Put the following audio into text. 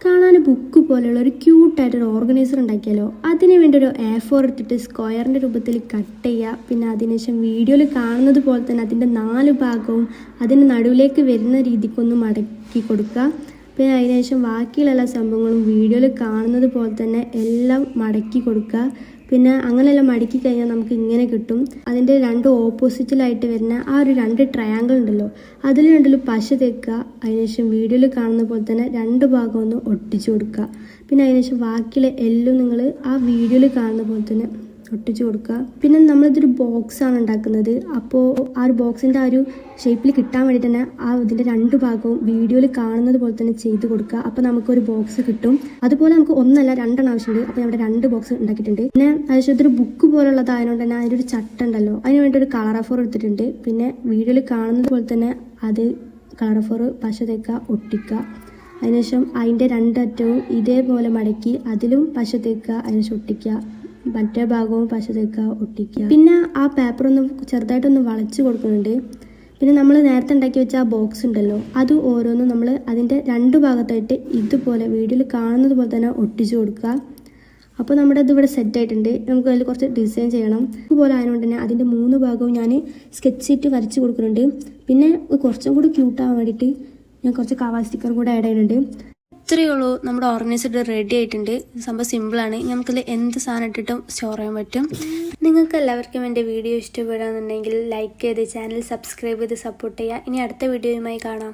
കാണാൻ ബുക്ക് പോലെയുള്ള ഒരു ക്യൂട്ടായിട്ടൊരു ഓർഗനൈസർ ഉണ്ടാക്കിയാലോ. അതിന് വേണ്ടി ഒരു A4 എടുത്തിട്ട് സ്ക്വയറിൻ്റെ രൂപത്തിൽ കട്ട് ചെയ്യുക. പിന്നെ അതിനുശേഷം വീഡിയോയിൽ കാണുന്നത് പോലെ തന്നെ അതിൻ്റെ 4 ഭാഗവും അതിന് നടുവിലേക്ക് വരുന്ന രീതിക്കൊന്ന് മടക്കി കൊടുക്കുക. പിന്നെ അതിനുശേഷം ബാക്കിയുള്ള സംഭവങ്ങളും വീഡിയോയിൽ കാണുന്നത് പോലെ തന്നെ എല്ലാം മടക്കി കൊടുക്കുക. പിന്നെ അങ്ങനെയെല്ലാം മടക്കി കഴിഞ്ഞാൽ നമുക്ക് ഇങ്ങനെ കിട്ടും. അതിൻ്റെ 2 ഓപ്പോസിറ്റിലായിട്ട് വരുന്ന ആ ഒരു 2 ട്രയാങ്കിൾ ഉണ്ടല്ലോ, അതിൽ രണ്ടിലും പശ തേക്കുക. അതിനുശേഷം വീഡിയോയിൽ കാണുന്ന പോലെ തന്നെ 2 ഭാഗം ഒന്ന് ഒട്ടിച്ചു കൊടുക്കുക. പിന്നെ അതിനുശേഷം ബാക്കിയുള്ള എല്ലാം നിങ്ങൾ ആ വീഡിയോയിൽ കാണുന്ന പോലെ തന്നെ ഒട്ടിച്ചു കൊടുക്കുക. പിന്നെ നമ്മളിതൊരു ബോക്സാണ് ഉണ്ടാക്കുന്നത്. അപ്പോൾ ആ ഒരു ബോക്സിൻ്റെ ആ ഒരു ഷേപ്പിൽ കിട്ടാൻ വേണ്ടി തന്നെ ഇതിൻ്റെ 2 ഭാഗവും വീഡിയോയിൽ കാണുന്നത് പോലെ തന്നെ ചെയ്ത് കൊടുക്കുക. അപ്പോൾ നമുക്കൊരു ബോക്സ് കിട്ടും. അതുപോലെ നമുക്ക് ഒന്നല്ല 2 ആവശ്യമുണ്ട്. അപ്പോൾ നമ്മുടെ 2 ബോക്സ് ഉണ്ടാക്കിയിട്ടുണ്ട്. പിന്നെ അതിനുശേഷം ഇതൊരു ബുക്ക് പോലുള്ളതായതുകൊണ്ട് തന്നെ അതിനൊരു ചട്ടുണ്ടല്ലോ, അതിന് വേണ്ടി ഒരു കളർ A4 എടുത്തിട്ടുണ്ട്. പിന്നെ വീഡിയോയിൽ കാണുന്നത് പോലെ തന്നെ അത് കളർ A4 പശ തേക്കുക, ഒട്ടിക്കുക. അതിനുശേഷം അതിൻ്റെ 2 അറ്റവും ഇതേപോലെ മടക്കി അതിലും പശ തേക്കുക, അതിനുശേഷം ഒട്ടിക്കുക. മറ്റേ ഭാഗവും പശ തേക്കുക, ഒട്ടിക്കുക. പിന്നെ ആ പേപ്പർ ഒന്ന് ചെറുതായിട്ടൊന്ന് വളച്ച് കൊടുക്കുന്നുണ്ട്. പിന്നെ നമ്മൾ നേരത്തെ ഉണ്ടാക്കി വെച്ച ആ ബോക്സ് ഉണ്ടല്ലോ, അത് ഓരോന്നും നമ്മൾ അതിൻ്റെ 2 ഭാഗത്തായിട്ട് ഇതുപോലെ വീഡിയോയിൽ കാണുന്നത് പോലെ തന്നെ ഒട്ടിച്ചു കൊടുക്കുക. അപ്പോൾ നമ്മുടെ ഇതിവിടെ സെറ്റായിട്ടുണ്ട്. നമുക്ക് അതിൽ കുറച്ച് ഡിസൈൻ ചെയ്യണം. ഇതുപോലെ ആയതുകൊണ്ട് തന്നെ അതിൻ്റെ 3 ഭാഗവും ഞാൻ സ്കെച്ച് ഷീറ്റ് വരച്ച് കൊടുക്കുന്നുണ്ട്. പിന്നെ കുറച്ചും കൂടി ക്യൂട്ടാകാൻ വേണ്ടിയിട്ട് ഞാൻ കുറച്ച് കവാ സ്റ്റിക്കർ കൂടെ ആഡ് ചെയ്യുന്നുണ്ട്. ഇത്രയേ ഉള്ളൂ, നമ്മുടെ ഓർഗനൈസർ റെഡി ആയിട്ടുണ്ട്. സംഭവം സിമ്പിളാണ്. നമുക്കിത് എന്ത് സാധനം ഇട്ടിട്ടും സ്റ്റോർ ചെയ്യാൻ പറ്റും. നിങ്ങൾക്ക് എല്ലാവർക്കും എൻ്റെ വീഡിയോ ഇഷ്ടപ്പെടുകയാണെന്നുണ്ടെങ്കിൽ ലൈക്ക് ചെയ്ത് ചാനൽ സബ്സ്ക്രൈബ് ചെയ്ത് സപ്പോർട്ട് ചെയ്യുക. ഇനി അടുത്ത വീഡിയോയുമായി കാണാം.